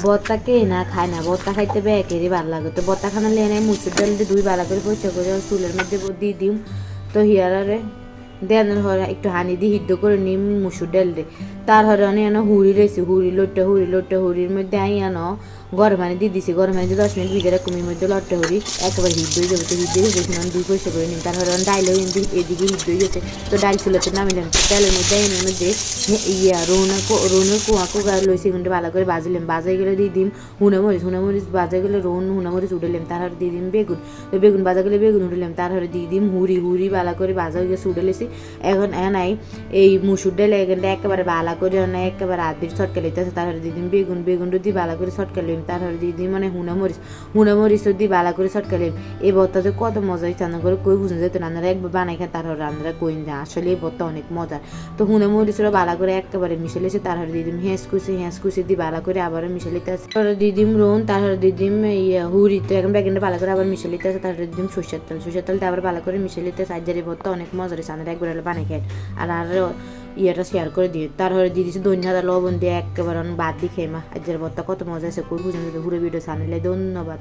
ভর্তা কে না খায় না, ভর্তা খাইতে বেকেরই ভালো লাগে। তো ভর্তা খানা লেনে মুসুর ডাল দিয়ে দুই ভালো করে পরিষ্কার করে চুলের মধ্যে দিয়ে দিম। তো হিয়ারে দেওয়ার হরে একটু হানি দিয়ে সিদ্ধ করে নিম মুসুর ডাল দিয়ে। তার হরে অনেক হুড়ি রয়েছে, হুড়ি হুড়ির মধ্যে আই গরম পানি দিয়ে দিছি। গরম পানি দিয়ে 10 মিনিট ভিজে কুমির মধ্যে লট্টে হুড়ি একেবারে হিট হয়ে যাবে। তো হিট দিয়ে গেছি দুই পরিষ্কার করে নিম। তারপরে ডাইলও এদিকে হিট হয়ে গেছে। তো ডাইল চুলাতে নামিলাম। ডালের মধ্যে এর মধ্যে রোনের কুয়া লইছি কিন্তু ভালো করে বাজিলাম। বাজাই গেলে দিয়ে দিম হুনামরিচ বাজা গেলে হুনামরিচ উঠালাম। তারপরে দিয়ে দিম বেগুন। তো বেগুন বাজা গেলে বেগুন উঠালাম। তারপরে দিয়ে দিম হুড়ি ভালো করে বাজা হয়ে গেছে উঠে লেছি। এখন নাই এই মুসুর ডাল এখানটা একেবারে ভালো করে একেবারে আদির ছটকা লইতেছে। তারপরে দিয়ে দিম বেগুনটা দিয়ে ভালো করে ছটকা লইম। তারপরে দিয়ে দিম হুনামরিচও দিয়ে ভালো করে ছটকা লইম। এই ভর্তাতে কত মজা হয়েছে রান্না করে কই বুঝে যেত। রান্নারা একবার বানাই খায় তারপর রান্নারা কইন যায় আসলে এই ভর্তা অনেক মজার। তো হুনামরিচও ভালো করে একেবারে মিশে লেছে। তারপরে দিয়ে দিম হেঁচ কুচি দিয়ে ভালো করে আবারও মিশে লিতে আছে। তারপরে দিয়ে দিম তারপরে দিয়ে দিম হুড়ি। তো এখন বেগুনটা ভালো করে আবার মিশে লিতে আছে। তারপরে দিয়ে দিম সরষের তেল দিয়ে আবার ভালো করে মিশে লিতে আছে। আজের এই ভর্তা অনেক মজার হয়েছে। রান্নারা একবার বানাই খায় আর ইয়েটা শেয়ার করে দিয়ে। তারপরে দিয়ে দিচ্ছি ধনিয়া লবণ দিয়ে একেবারে বাদ দিয়ে খেয়ে মা আজের ভর্তা কত মজা আছে কই বুঝেন। ঘুরে ভিডিও সামনে ধন্যবাদ।